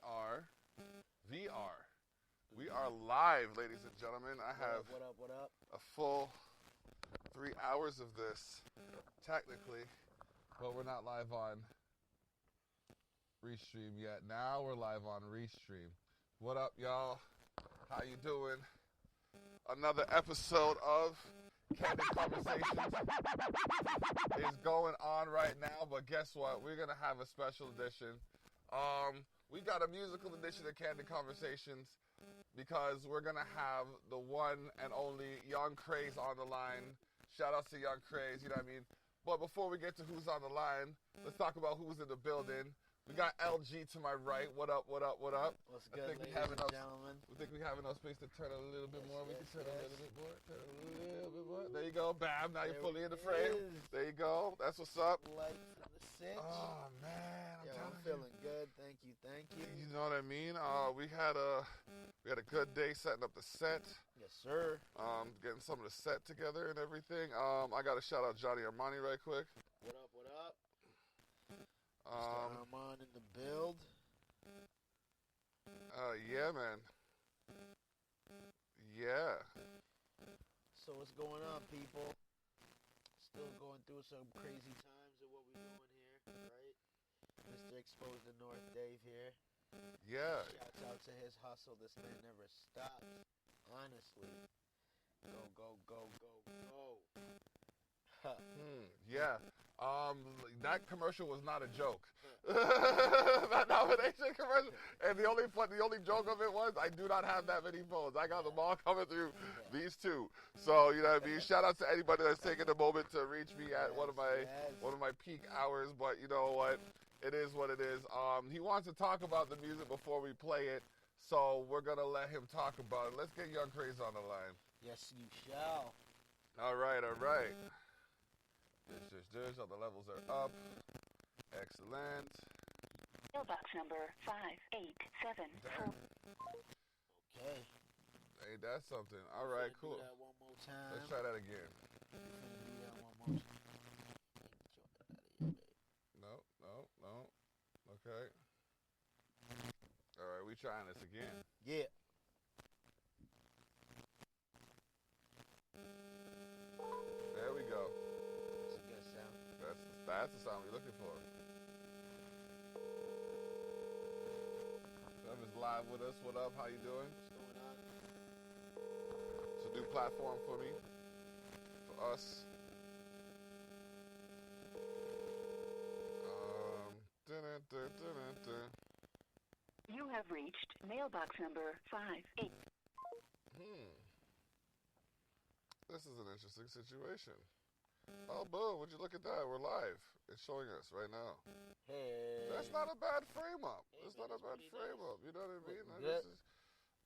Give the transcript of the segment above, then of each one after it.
are VR. We are live, ladies and gentlemen. I have What up? a full 3 hours of this, technically, but we're not live on Restream yet. Now we're live on Restream. What up, y'all? How you doing? Another episode of Candid Conversations is going on right now, but guess what? We're going to have a special edition. We got a musical edition of Candid Conversations because we're going to have the one and only Young Craze on the line. Shout out to Young Craze, you know what I mean? But before we get to who's on the line, let's talk about who's in the building. We got LG to my right. What up? What's good, ladies and gentlemen? We think we have enough space to turn a little bit more. We can turn a little bit more. There you go. Bam. Now you're fully in the frame. There you go. That's what's up. Light from the cinch. Oh, man. I'm feeling good. Thank you. You know what I mean? We had a good day setting up the set. Yes, sir. Getting some of the set together and everything. I got to shout out Johnny Armani right quick. What up? Mr. Armand in the build. Yeah, man. Yeah. So what's going on, people? Still going through some crazy times of what we're doing here, right? Mr. Exposed the North Dave here. Yeah. Shouts out to his hustle. This man never stops. Honestly. Go. Yeah. That commercial was not a joke. That nomination commercial. And the only joke of it was I do not have that many phones. I got them all coming through these two. So, you know what I mean? Shout out to anybody that's taking a moment to reach me at one of my peak hours, but you know what? It is what it is. He wants to talk about the music before we play it, so we're gonna let him talk about it. Let's get Young Craze on the line. Yes, you shall. All right. All the levels are up. Excellent. Mailbox number 5874. Okay. Ain't that something? All right, cool. Do that one more time. Let's try that again. No. Okay. All right, we trying this again. Yeah. There we go. That's a good sound. That's the sound we're looking for. Whoever's live with us, what up? How you doing? What's going on? It's a new platform for me, for us. You have reached mailbox number 58. This is an interesting situation. Oh, boom, would you look at that? We're live. It's showing us right now. Hey. That's not a bad frame up. Hey, That's man, not a bad pretty frame nice. up. You know what I mean? Good.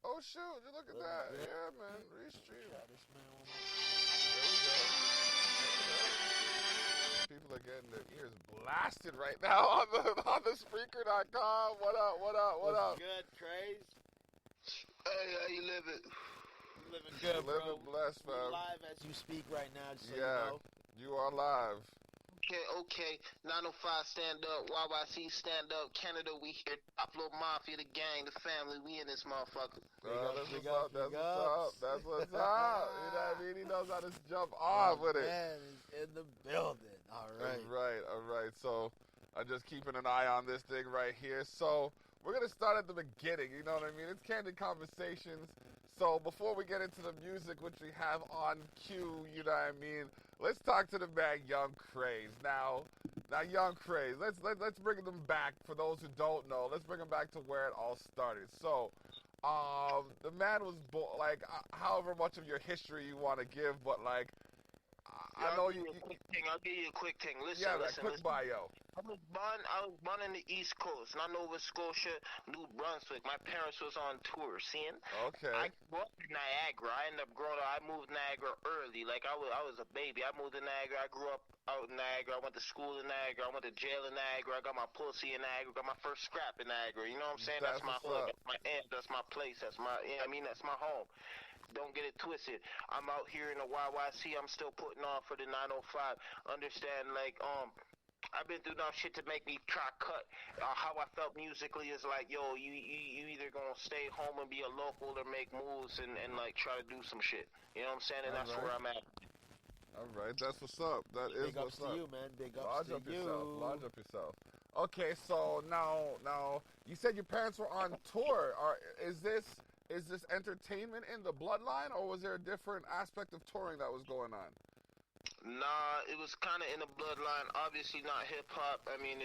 Oh, shoot, you look at Looking that. good. Yeah, man, restream. Try this, man, one more. There we go. People are getting their ears blasted right now on the Spreaker.com. What up? What's good, Craze? Hey, how you living? Living good, bro. Living blessed, We're fam. live as you speak right now, just so Yeah, you know. you are live. Okay. 905 stand up, YYC stand up, Canada, we here. Top Floor Mafia, the gang, the family, we in this motherfucker. That's Big what's up. ups, That's big what's up. ups. That's what's up. You know what I mean? He knows how to jump off with it. Man is in the building. All right. All right. So I'm just keeping an eye on this thing right here. So we're going to start at the beginning. You know what I mean? It's Candid Conversations. So before we get into the music, which we have on cue, you know what I mean? Let's talk to the man, Young Craze. Now, Young Craze, let's bring them back. For those who don't know, let's bring them back to where it all started. So, the man was however much of your history you want to give, but I know you. I'll give you a quick thing. Listen, Yeah, listen. quick bio. I was born in the East Coast, not Nova Scotia, New Brunswick. My parents was on tour, seeing. Okay. I grew up in Niagara. I ended up growing up. I moved to Niagara early. Like I was a baby. I moved to Niagara. I grew up out in Niagara. I went to school in Niagara. I went to jail in Niagara. I got my pussy in Niagara. Got my first scrap in Niagara. You know what I'm saying? That's That's my what's hood. up. That's my aunt. That's my place. That's my. You know what I mean? That's my home. Don't get it twisted. I'm out here in the YYC. I'm still putting on for the 905. Understand, I've been through enough shit to make me try cut. How I felt musically is like, yo, you either gonna stay home and be a local or make moves and like try to do some shit. You know what I'm saying? And that's where I'm at. All right, that's what's up. That is Big ups what's up. to you, man. Big ups Lodge to up you. yourself. Lodge up yourself. Okay, so now you said your parents were on tour. Is this entertainment in the bloodline, or was there a different aspect of touring that was going on? Nah, it was kind of in the bloodline. Obviously not hip hop. I mean,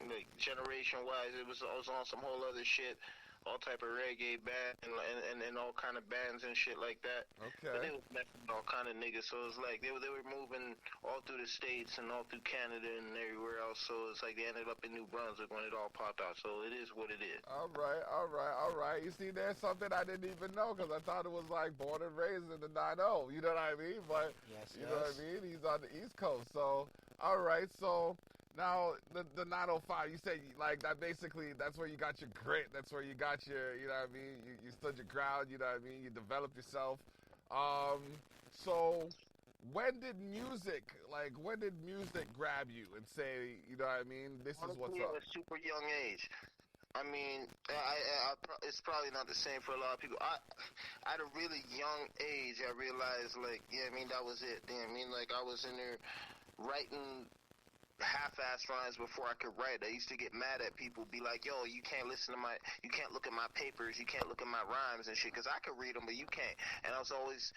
like generation wise, I was on some whole other shit. All type of reggae band and all kind of bands and shit like that. Okay. But they was messing with all kind of niggas, so it's like they were moving all through the States and all through Canada and everywhere else. So it's like they ended up in New Brunswick when it all popped out. So it is what it is. All right. You see, there's something I didn't even know because I thought it was like born and raised in the 90. You know what I mean? But you know what I mean? He's on the East Coast. So all right. So now the 905. You said like that. Basically, that's where you got your grit. That's where you got your. You know what I mean? You stood your ground. You know what I mean? You developed yourself. So when did music grab you and say, you know what I mean? This is what's up. At a super young age. I mean, it's probably not the same for a lot of people. At a really young age, I realized, like, yeah, I mean, that was it. You know what I mean? Like, I was in there writing half-ass rhymes before I could write. I used to get mad at people, be like, yo, you can't look at my papers, you can't look at my rhymes and shit, because I could read them, but you can't. And I always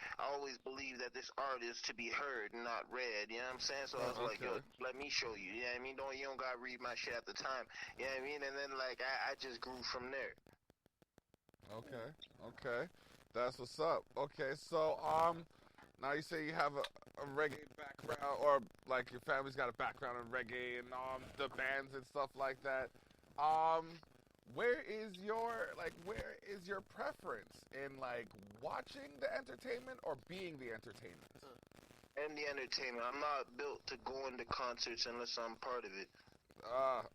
believed that this art is to be heard and not read, you know what I'm saying? So I was like, yo, let me show you, you know what I mean? You don't gotta read my shit at the time, you know what I mean? And then, like, I just grew from there. Okay. That's what's up. Okay, so, now you say you have a reggae background, or like your family's got a background in reggae and the bands and stuff like that. Where is your preference in like watching the entertainment or being the entertainment? And the entertainment. I'm not built to go into concerts unless I'm part of it.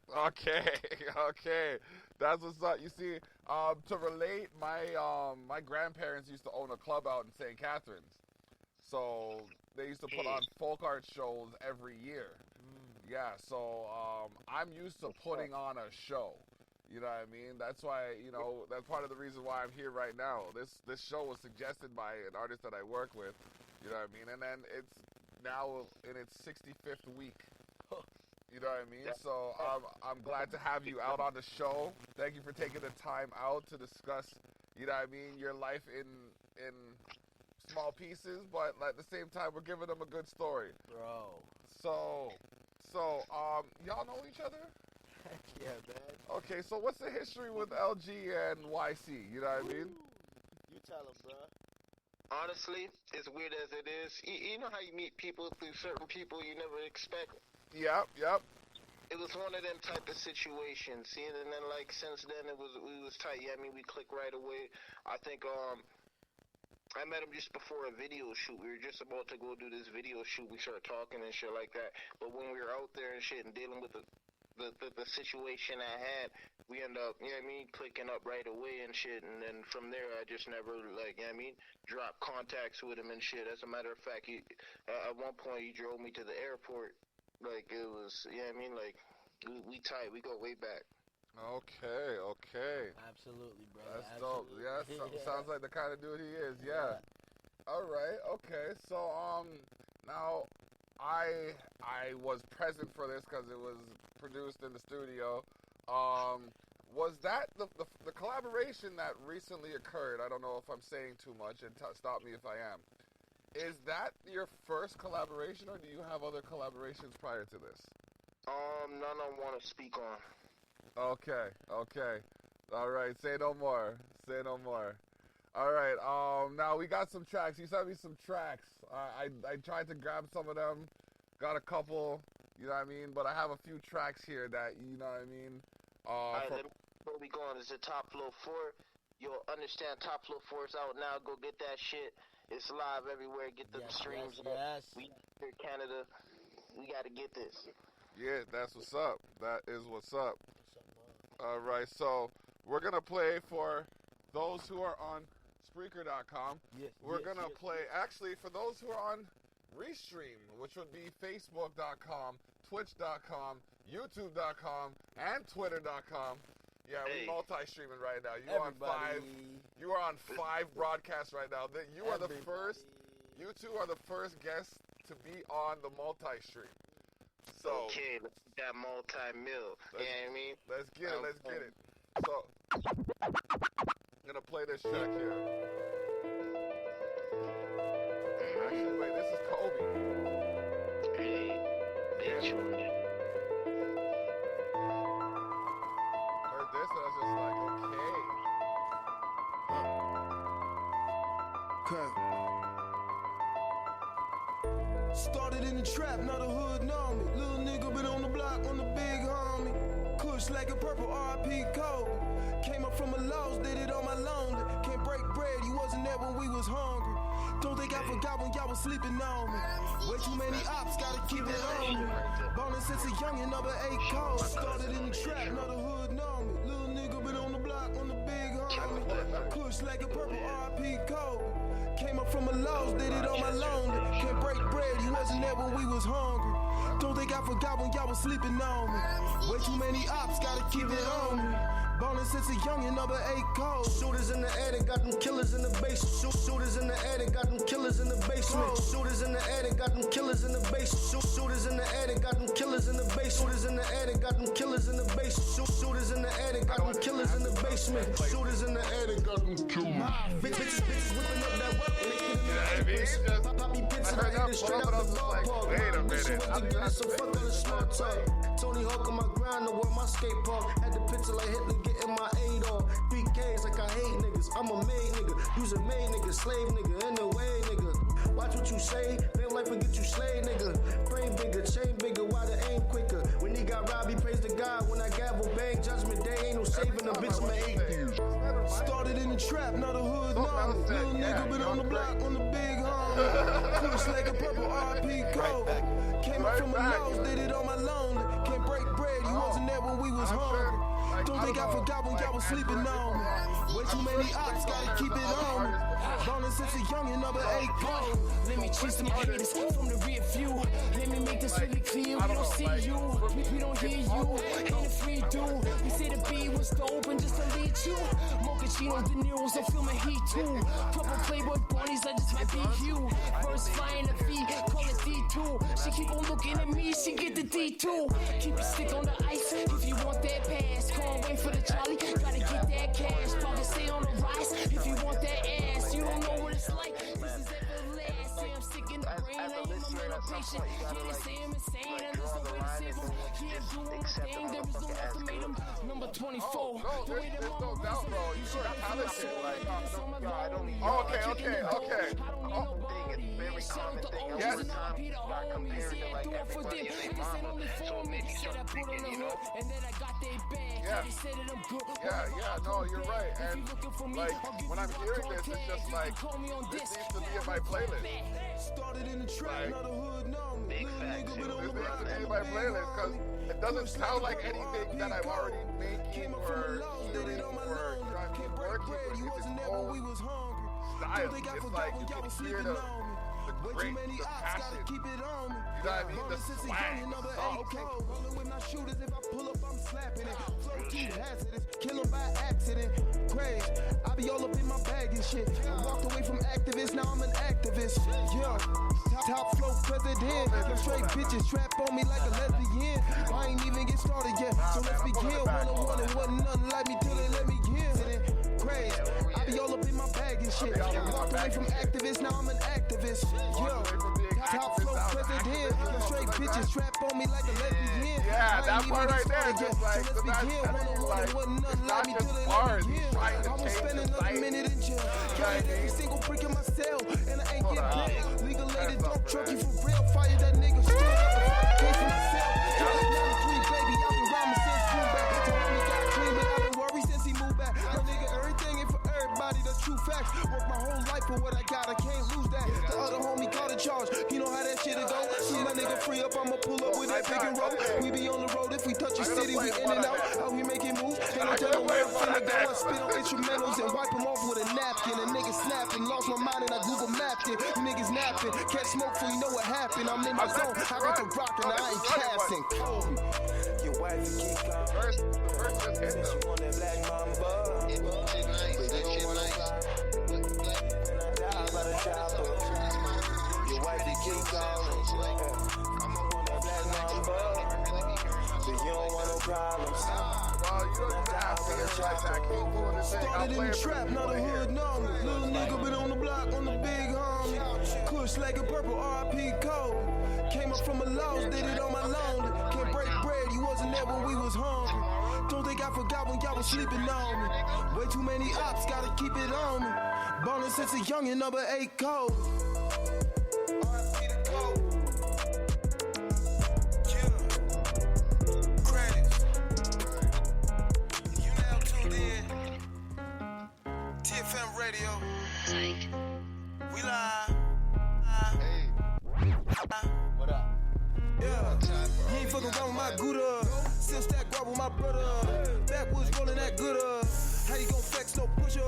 Okay. That's what's up. You see, to relate, my grandparents used to own a club out in St. Catharines. So they used to put on folk art shows every year. Yeah, so I'm used to putting on a show. You know what I mean? That's why, you know, that's part of the reason why I'm here right now. This show was suggested by an artist that I work with. You know what I mean? And then it's now in its 65th week. You know what I mean? So I'm glad to have you out on the show. Thank you for taking the time out to discuss, you know what I mean, your life in small pieces, but at the same time, we're giving them a good story. Bro. So, y'all know each other? Heck yeah, man. Okay, so what's the history with LG and YC? You know what I mean? You tell them, bro. Honestly, as weird as it is, you know how you meet people through certain people you never expect? Yep. It was one of them type of situations, see, and then like since then we was tight. Yeah, I mean we clicked right away. I think I met him just before a video shoot. We were just about to go do this video shoot. We started talking and shit like that. But when we were out there and shit and dealing with the situation I had, we ended up, you know what I mean, clicking up right away and shit. And then from there, I just never, like, you know what I mean, dropped contacts with him and shit. As a matter of fact, at one point, he drove me to the airport. Like, it was, you know what I mean, like, we tight. We go way back. Okay. Absolutely, bro. That's Absolutely. dope. Yeah, sounds like the kind of dude he is. Yeah. All right. Okay. So now I was present for this because it was produced in the studio. Was that the collaboration that recently occurred? I don't know if I'm saying too much, and stop me if I am. Is that your first collaboration, or do you have other collaborations prior to this? None I want to speak on. Okay. All right, say no more. All right, now we got some tracks. You sent me some tracks. I tried to grab some of them. Got a couple, you know what I mean? But I have a few tracks here that, you know what I mean? Before we go on, is the Top Flow 4. You'll understand Top Flow 4 is out now. Go get that shit. It's live everywhere. Get the streams up. Yes. We here in Canada. We got to get this. Yeah, that's what's up. That is what's up. All right, so we're going to play for those who are on Spreaker.com. We're going to play, actually, for those who are on Restream, which would be Facebook.com, Twitch.com, YouTube.com, and Twitter.com. Yeah, Hey. we're multi-streaming right now. Everybody. You are on 5 broadcasts right now. You are the Everybody. first. You two are the first guests to be on the multi-stream. So Okay, that multi-mill. You know what I mean? let's get it. Let's get it. So I'm gonna play this track here. Actually, wait. This is Kobe. Hey, bitch. Heard this and I was just like, okay. Okay. Started in the trap, now the hood know me. Little nigga been on the block on the big homie. Kush like a purple R.I.P. Kobe. Came up from a loss, did it on my lonely. Can't break bread, you wasn't there when we was hungry. Don't think I forgot when y'all was sleeping on me. Way too many ops, gotta keep it on me. Ballin' since a youngin', number 8 cold. Started in the trap, now the hood know me. Little nigga been on the block on the big homie. Kush like a purple R.I.P. Kobe. Came up from a loss, did it on my lonely. Can't break bread, you wasn't there when we was hungry. Don't think I forgot when y'all was sleeping on me. Way too many ops, gotta keep it on me. Ballin' since a youngin', number 8 cold. Shooters in the attic, got them killers in the basement. Shooters in the attic, got them killers in the basement. Shooters in the attic, got them killers in the basement. Shooters in the attic, got them killers in the basement. Shooters in the attic, got them killers in the basement. Shooters in the attic, got them killers in the basement. Shooters in the attic, got them killers. Bitches whipping up that work, naked in the aprons. Poppy pits and I hit it straight out the ballpark. Wait a minute. So fuck all the smart talk. Tony Hawk on my grind, the world my skate park. Had the picture like Hitler getting my 8 off. 3Ks like I hate niggas. I'm a made nigga. You's a made nigga, slave nigga. In the way nigga. Watch what you say. Live life and get you slayed nigga. Brain bigger, chain bigger, why the aim quicker. When he got robbed, he praised the God. When I gavel bang, judgment day ain't no saving a bitch. I'm an atheist. Started in the trap, now the hood know me. Little nigga been on the block on the big homie. Kush like a purple R.I.P. Kobe. Came up from a loss, did it on my lonely. Can't break bread, you wasn't there when we was hungry. Don't think I forgot when y'all was sleeping on me. Way too many ops, gotta keep it on me. Ballin' since a youngin', number 8 cold. Let me chase some haters from the rear view. Let me make this really clear. We don't see you, we don't hear you. Ain't a free dude. We say the beat was dope and just to lead you. Mochaccino, De Niro's, I feel my heat too. Couple Playboy bunnies, I just might be you. First flying the V, call it D2. She keep on looking at me, she get the D2. Keep your stick on the ice if you want that pass. Can't wait for the Charlie, gotta get that cash. Pocket stay on the rise if you want that ass. You don't know what it's like. This is everlasting. I'm sick in the brain. I am a mental patient. Yeah, they say I'm insane, and there's no way to save them. Yeah, I'm doing my thing. There is no ultimatum. Number 24. No, there's no doubt, bro. You should have talented. Okay. Shout out the OGs and RP the homies. Yeah, do it for them. This ain't only for me. They said I put on the hook, and then I got they bag. Yeah. They said that I'm good. Yeah, no, you're right. And like when I'm hearing this, it's just like this needs to be in my playlist. Started in the trap, now the hood know me. Little nigga been on the This needs block to be on in the my big playlist because homie. it doesn't sound like anything that I'm already making Came up from or the lows, did doing it on my or lonely. trying to Can't be break working bread, with. you It's wasn't its there when own we was hungry. style. Don't think I It's forgot like when you y'all can was hear sleeping the on me. Way great, too many the ops, passion. gotta keep it on me. You know what I mean? The Ballin' since a swag, youngin', the number song. 8 cold. Rollin' with my shooters, if I pull up, I'm slapping it. Flow too hazardous, kill 'em by accident. Craze, I be all up in my bag and shit. I walked away from activists, now I'm an activist. Yeah, top flow president. Them straight bitches trap on me like a lesbian. I ain't even get started yet, so let's begin. One-on-one, and wasn't nothing like me till they let me in. Craze, I be all up in my bag and shit. Walked away from activists, now I'm an activist. Yeah, top flow president. Them straight bitches trap on me like a lesbian. Yeah, that part right there, yet, just like so the let's begin. best. One-on-one, and wasn't nothing like me It's till they not let just me bars, in. he's trying to I was change spending the another life. minute in jail. Carried every single brick in my cell, and I ain't get bail. Legal lady, don't truck you for real. Fire that nigga, stood up and fuck case for myself. 93, baby, I've been rhyming since boom back. So homie got clean, but I've been worried since he moved back. No nigga, everything ain't for everybody, that's true facts. Work my whole life for what I got, I can't lose that. The other homie caught a charge, you know how that shit'll go. See my nigga free up, I'ma pull up with that pick and roll. We be on the road, if we touch a city, we in and out. How we making moves, ain't no telling where I'm finna go. I spit on instrumentals and wipe them off with a napkin. A nigga snapping, lost my mind and I Google mapped it. You niggas napping. happen. Can't smoke before you know what happened. I'm in my zone. I got the rock and I ain't casting. Your wife is geek out. First just hit She them. want that black mamba. Shit nice, that shit nice. Die by the chopper. Your wife is geek out. I'm on that black mamba. But you don't want no problems. Well, you don't even have to get like that. Keep doing this thing. Started in the trap, now the hood know me. Little nigga been on the block on the big homie. Kush like a purple R.I.P. code. Came up from a loss, did it on my lonely. Can't break bread, you wasn't there when we was hungry. Don't think I forgot when y'all was sleeping on me. Way too many ops, gotta keep it on me. Ballin' since a youngin', number 8 code. R.I.P. the code. Craze. You now tuned in. TFM Radio. We live. What up? Yeah. You ain't fucking around with my Gouda. Still stack guap with my brother. Backwoods rolling that gooder. How you gon' flex, no pusher?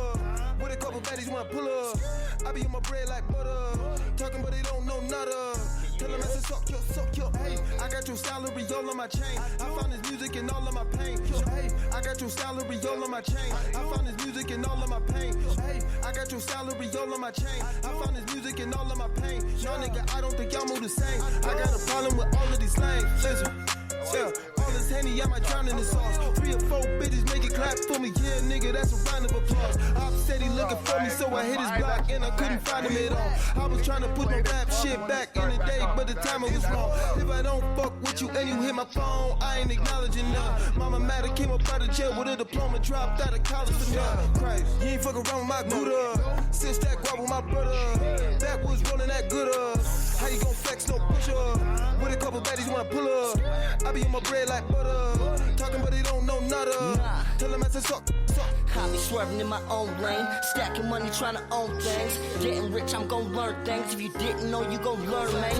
With a couple baddies when I pull up. I be on my bread like butter. Talking but they don't know nada. Tell them I said suck your, hey. I got your salary all on my chain. I found this music in all of my pain. Hey, I got your salary all on my chain. I found this music in all of my pain. Hey, I got your salary all on my chain. I found this music in all of my pain. Y'all nigga, I don't think y'all move the same. I got a problem with all of these slangs. Listen, yeah, all this Henny, I might drown in the sauce. 3 or 4 bitches make it clap for me. Yeah, nigga, that's a round of applause. Op said he looking for me, so I hit his block and I couldn't find him at all. I was trying to put my rap shit back in the day, but the timing was wrong. If I don't fuck with you and you hit my phone, I ain't acknowledging none. Mama Matter came up out of jail with a diploma, dropped out of college for none. Christ, you ain't fucking around with my Gouda. Still stack guap with my brother. Backwoods rolling that gooder. How you gon' flex, no pusher? With a couple baddies when I pull up. I be on my bread like butter. Talking but they don't know nada. Tell them I said suck. I be swerving in my own lane, stacking money, trying to own things. Getting rich, I'm gon' learn things. If you didn't know, you gon' learn, man.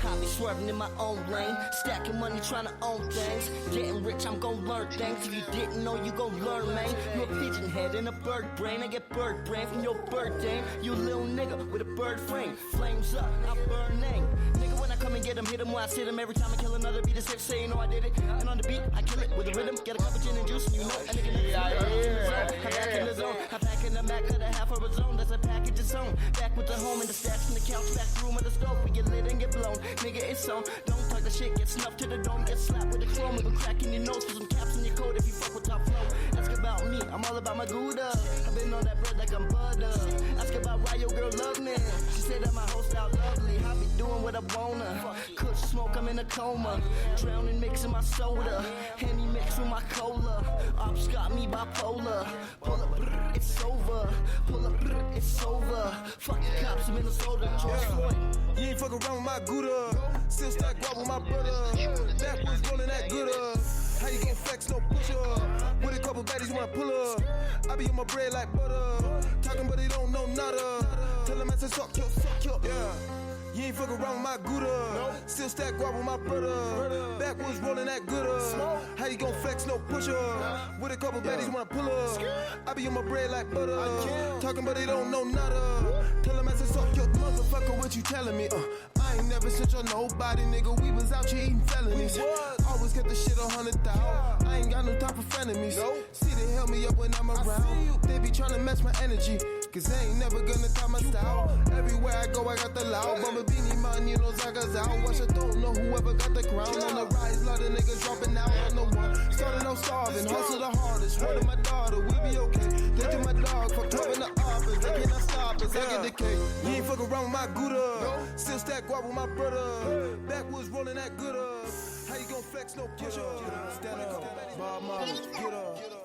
I be swerving in my own lane, stacking money, trying to own things. Getting rich, I'm gon' learn things. If you didn't know, you gon' learn, man. You a pigeon head and a bird brain. I get bird brain from your birthday. You a little nigga with a bird frame. Flames up, I burn name. Nigga, when I come and get him, hit him where I sit him. Every time I kill another beat, it's safe to say, you know I did it. And on the beat, I kill it with a rhythm. Get a cup of gin and juice, and you know a nigga never I'm back in the zone. I'm back in the Mac of the half of a zone. That's a package of zone. Back with the home and the stats and the couch. Back room of the stove. We get lit and get blown. Nigga, it's on. Don't talk the shit. Get snuffed to the dome. Get slapped with a chrome. With a crack in your nose. Put some caps in your coat if you fuck with top flow. Ask about me. I'm all about my Gouda. I've been on that bread like I'm butter. Ask about why your girl love me. She said that my whole style lovely. I be doing what I wanna. Kush smoke, I'm in a coma. Drowning, mixing my soda. Henny mix with my cola. Ops got me bipolar. Pull up, it's over. Pull up, it's over. Fuck the cops in Minnesota. George Floyd. You ain't fucking around with my Gouda. Still stack guap with my brother. Backwoods rolling that gooder. How you gon' flex, no pusher? With a couple baddies when I pull up. I be on my bread like butter. Talking but they don't know nada. Tell them I said suck your, yeah. You ain't fucking around with my Gouda. Still stack guap with my brother. Backwoods rolling that gooder. How you gon' flex, no pusher? With a couple baddies when I pull up. I be on my bread like butter. Talking but they don't know nada. Tell them I said suck your motherfucker, what you telling me? I ain't never snitch on nobody, nigga. We was out here eating felonies. Always kept the shit 100,000. I ain't got no time for frenemies. See, they help me up when I'm around. They be trying to match my energy. Cause they ain't never gonna tie my style. Everywhere I go, I got the loud. Bumba beanie, man, you know, Zaga's out. Watch, I don't know whoever got the crown. On the rise, lot of niggas dropping out on the one. Started out starving, hustle the hardest. Word to my daughter, we be okay. They do my dog, fuck up in the office. They cannot stop us, I get the cake. You ain't fucking around with my Gouda. Still stack guap with my brother. Backwoods rolling that gooder. How you gon' flex, no pusher? Stand up, Bob Marley,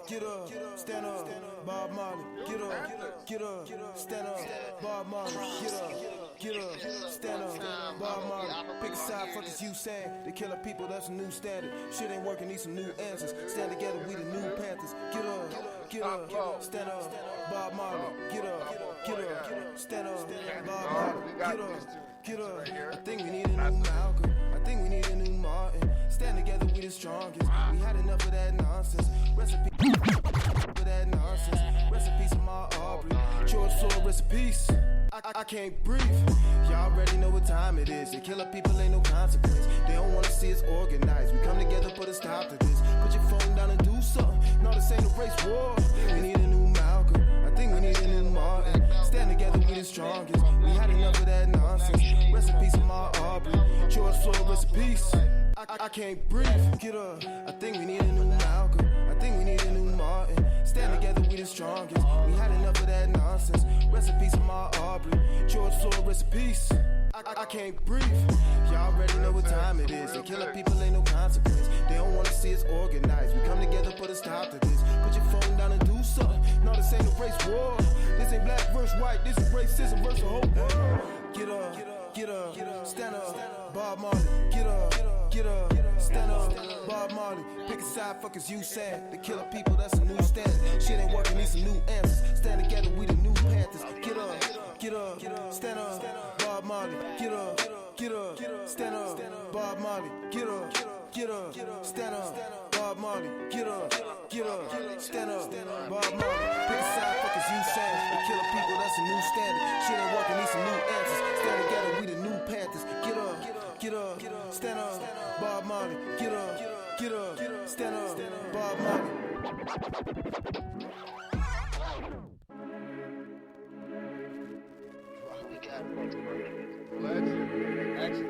get up, stand up, Bob Marley, get up, stand up, Bob Marley, get up, stand up, Bob Marley. Pick a side, fuck is you saying? They killing people, that's a new standard. Shit ain't working, need some new answers. Stand together, we the new Panthers. Get up, stand up, Bob Marley, get up, stand up, Bob Marley, get up. I think we need a new Malcolm. I think we need a new Martin. Stand together, we the strongest. We had enough of that nonsense. Recipe for that nonsense. Recipes from my Aubrey. George Floyd recipes. I I can't breathe. Y'all already know what time it is. They killing people ain't no consequence. They don't wanna see us organized. We come together, put a stop to this. Put your phone down and do something. No, this ain't a race war. We need a new Malcolm. I think we need a new Martin. Stand together, we the strongest. We had enough of that nonsense. Rest in peace, my Aubrey. George Floyd, rest in peace. I can't breathe. Get up. I think we need a new Malcolm. I think we need a new Martin. Stand together, we the strongest. We had enough of that nonsense. Rest in peace, my Aubrey. George Floyd, rest in peace. I can't breathe. Y'all already know what time it is. They killing people ain't no consequence. They don't wanna see us organized. We come together, put a stop to this. Put your phone down and do something. No, this ain't a race war. This ain't black versus white. This is racism versus the whole world. Get up, get up, stand up. Bob Marley, get up, stand up. Bob Marley, pick a side, fuck as you said. The killing people, that's a new standard. Shit ain't working, need some new answers. Stand together, we the new Panthers. Get up, stand up. Bob Marley, get up, stand up. Bob Marley, get up, stand up. Bob Marley, get up, stand up. Bob Marley, pick a side, fuck as you said. The killing people, that's a new standard. Shit ain't working, need some new answers. Stand together, we the new Panthers. Get up, stand up. Bob Marley, get up, stand up. Bob Marley. Legend. Action.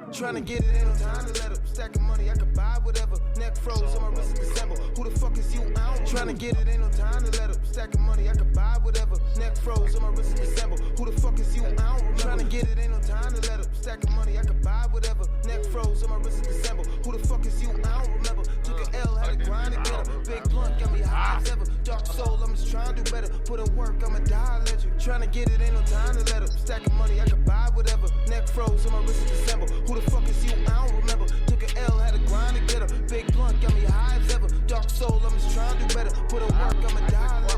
Tryna get it, ain't no time to let up. Stacking money, I could buy whatever. Neck froze on my wrist in December. Who the fuck is you? I don't tryna get it, ain't no time to let up. Stacking money, I could buy whatever. Neck froze on my wrist in December. Who the fuck is you? I don't remember. Tryna get it, ain't no time to let up. Stacking money, I could buy whatever. Neck froze on my wrist in December. Who the fuck is you? I don't remember. Took an L, had to grind and get up. Big blunt, got me high as ever. Dark soul, I'm just trying to do better. Put in work, I'ma die legend. Tryna get it, ain't no time to let up. Stacking money, I could buy whatever. Neck froze on my wrist in December. Who the fuck is you? I don't remember. Took an L, had to grind to get her. Big blunt, got me high as ever. Dark soul, I'm just trying to do better. Put in work, I'ma die legend.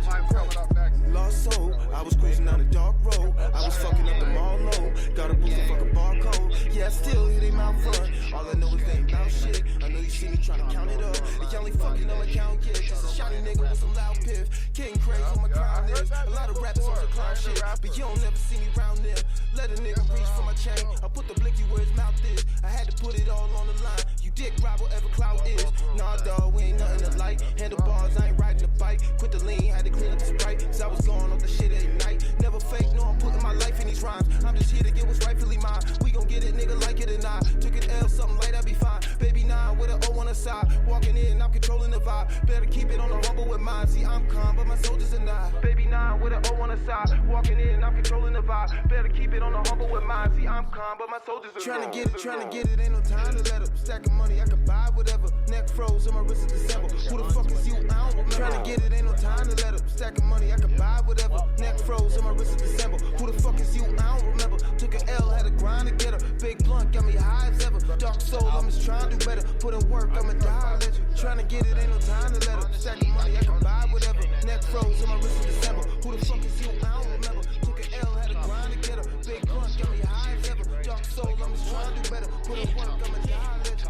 Lost soul, I was cruising down a dark road. I was fucking up the mall low. Got a boost and fuck a barcode. Yeah, I still hit him out front. All I know is they ain't about shit. I know you see me trying to count it up. Y'all ain't fucking on my count yet. Just a shiny nigga with some loud piff. King Craze on my crown is. A lot of rappers on the clown shit, but you don't never see me round there. Let a nigga reach for my chain. I put the blicky where his mouth is. I had to put it all on the line. You dick ride whatever clout is. Nah, dawg, we ain't nothing to like. Handlebars, I ain't riding the bike. Quit the lean, had to clean up the Sprite. Cause I was going off the shit every night. Never fake, no, I'm putting my life in these rhymes. I'm just here to get what's rightfully mine. We gon' get it, nigga, like it or not. Took an L, something light, I be fine. Baby 9 with an O on the side. Walking in, I'm controlling the vibe. Better keep it on the humble with mine. See, I'm calm, but my soldiers are not. Baby 9 with an O on the side. Walking in, I'm controlling the vibe. Better keep it on the humble with mine. See, I'm calm, but my soldiers are not. Tryna get it, ain't no time to let up. Stacking money, I could buy whatever. Neck froze on my wrist in December. Who the fuck is you? I don't remember. Tryna get it, ain't no time to let up. Stacking money, I could buy whatever. Neck froze on my wrist in December. Who the fuck is you? I don't remember. Took an L, had to grind to get her. Big blunt, got me high as ever. Dark soul, I'm just trying to do better. Put in work, I'ma die legend. Tryna get it, ain't no time to let up. Stacking money, I can buy whatever. Neck froze on my wrist in December. Who the fuck is you? I don't remember. Took an L, had to grind to get her. Big blunt, got me high as ever. Dark soul, I'm just trying to do better. Put in work, I'ma die legend.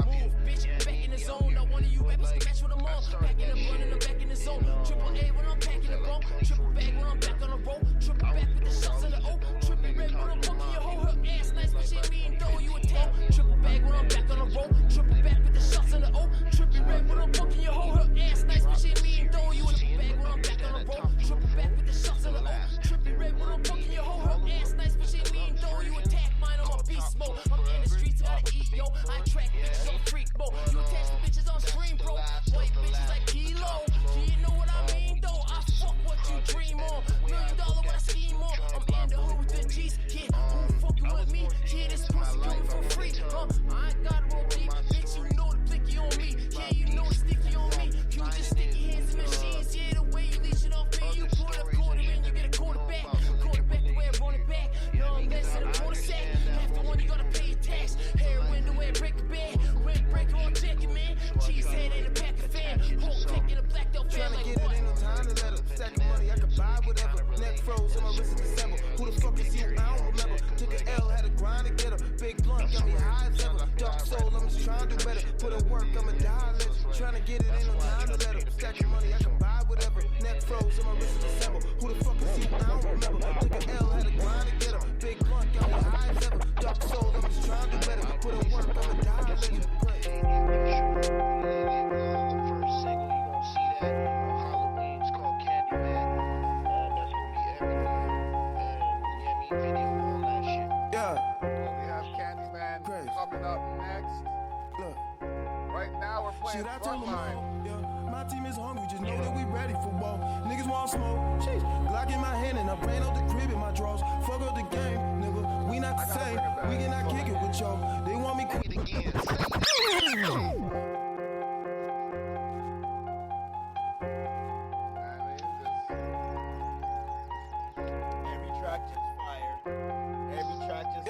Move, bitch, back in the zone. Not one of you rappers can match with them all. Back in the blunt and I'm back in the zone. Triple A when I'm packing the bone. Triple bag when I'm back on the road. Triple back with the shots in the O. Triple red when I'm punking your hoe. Her ass nice, but she ain't mean though you a tall. Triple bag when I'm back on the road. Triple back with the shots in the O. Triple red when I'm punking your hoe. Her ass nice, but she ain't mean though you a triple bag when I'm back on the road. Triple back with the shots in the O. Triple red when I'm punking your hoe. Her ass nice, but she ain't mean though you attack mine on my beast mode. I'm in the streets, gotta eat yo. I track bitches on freak mode. You attach the bitches on stream, bro. White bitches like Kilo. You know what I mean though? I fuck what you dream on. $1 million what I scheme on. I'm in the hood with the G's. Kid, who fucking with me? Kid, this pussy coming for free. I ain't got to roll deep. Bitch, you know the blicky on me. Yeah, you know it's sticky on me. You just sticky hands and machines. Yeah, the way you leash it off me. You put up quarter in, you get a quarterback. Quarterback the way I run it back. No, I'm less than a quarter sack. Half the one you gotta pay your tax. Heroin the way I break a bag. Rent breaker on checking, man. Cheesehead ain't a pack of fan. Whole pick in a black belt fan like get it, ain't no time to let up. Stacking money, I could buy whatever. Neck froze on my wrist in December. Who the fuck is you? I don't remember. Took an L, had to grind to get her. Big blunt, got me high as ever. Dark soul, I'm just trying to do better. Put in work, I'ma die legend. Trying to get it, ain't no time to let up. next. Look. Right now we're playing Shit, I told them Frontline. all, yeah. My team is hungry, just know that we ready for war. Niggas want smoke, sheesh. Glock in my hand and I ran out the crib in my drawers. Fuck up the game, nigga. We not the same. We cannot kick it with y'all. They want me quit again. Every track just fire. Every track just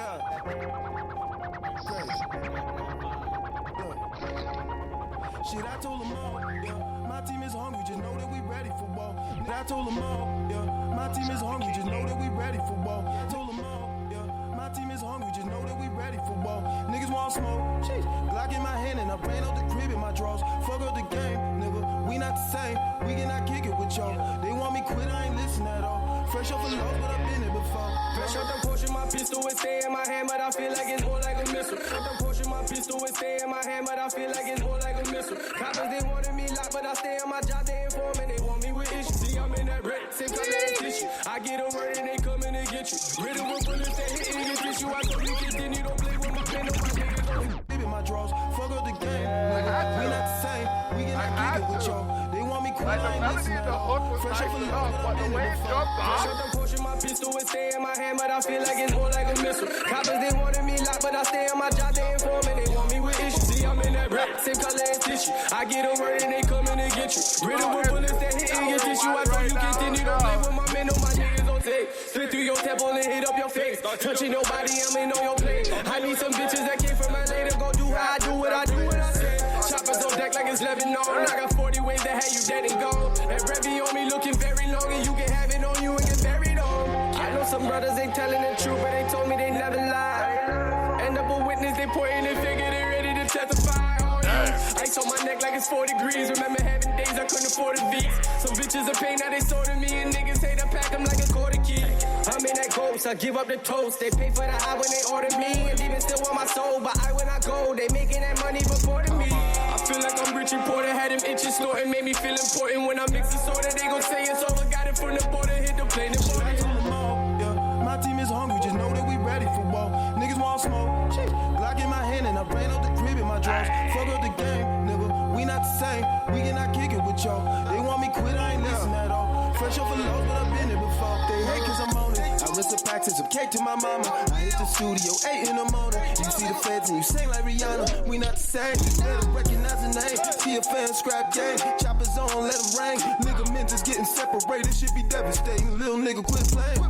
Shit, I told them all, yeah. My team is hungry, just know that we ready for war. I told them all, yeah. My team is hungry, just know that we ready for war. I told them all, yeah. My team is hungry, just know that we ready for war. Niggas want smoke, sheesh. Glock in my hand and I ran out the crib in my drawers. Fuck up the game, nigga. We not the same. We cannot kick it with y'all. They want me quit, I ain't listen at all. Fresh off a loss, but I've been there before. Fresh out the Porsche, my pistol is stay in my hand, but I feel like it's more like a missile. Out the Porsche, my pistol is stay in my hand, but I feel like it's more like a missile. Coppers, they wanted me locked, but I stay on my job, they inform and they want me with issues. See, I'm in that red, same color as tissue. I get a word and they coming to get you. Rid of a bullets that hit and get tissue. I told you continue, don't play with my pen, no my niggas don't. In my drawers, fuck up the game. Nigga. We not the same. We cannot kick it with y'all. They want me quit, Like the I ain't melody listen in at the all. hook was Fresh nice off a enough, loss, but the way it jumped Fresh off. out the Porsche, my pistol is stay in my hand, but I feel like it's more like a missile. Coppers, they wanted me locked, but I stay on my job, they inform and they want me with issues. See, I'm in that red, same color as tissue. I get a word and they coming to get you. Rid of a bullets that hit and get tissue. I told you continue, don't play with my men, no my niggas don't take. Split through your temple and hit up your face. Touching your body, I'm in on your plate. I need some bitches that came from LA to go do how I do what I do what I say. Choppers on deck like it's Lebanon. I got 40 ways to have you dead and gone. And Revy on me looking very long, and you can have it on you and get buried on. I know some brothers ain't telling the truth, but they told me they never lie. End up a witness, they pointing their finger, they ready to testify. Oh, yeah. Ice on my neck like it's 4 degrees. Remember having days I couldn't afford a beat. Some bitches are paying, now they sold to me, and niggas hate to pack them like a quarter key. I'm in that ghost, I give up the toast. They pay for the high when they order me, and even still want my soul. But when I go, they making that money before to me. I feel like I'm rich imported, had them itches snorting, made me feel important. When I mix the soda, they gon' say it's over. Got it from the border, hit the plane, the border. I told them all, yeah. My team is hungry, just know that we ready for war. Niggas want smoke, sheesh. Glock in my hand and I ran out the crib in my drawers. Fuck up the game, nigga. We not the same. We cannot kick it with y'all. They want me quit, I ain't listen at all. Fresh off a loss, but I've been there before. They hate cause I'm on it. I rinse a pack, send some cake to my mama. I hit the studio 8 in the morning. You see the feds and you sing like Rihanna. We not the same. Better recognize the name. See a fan scrap game. Choppers on, let them ring. Ligaments is getting separated. Shit be devastating. Little nigga quit playing.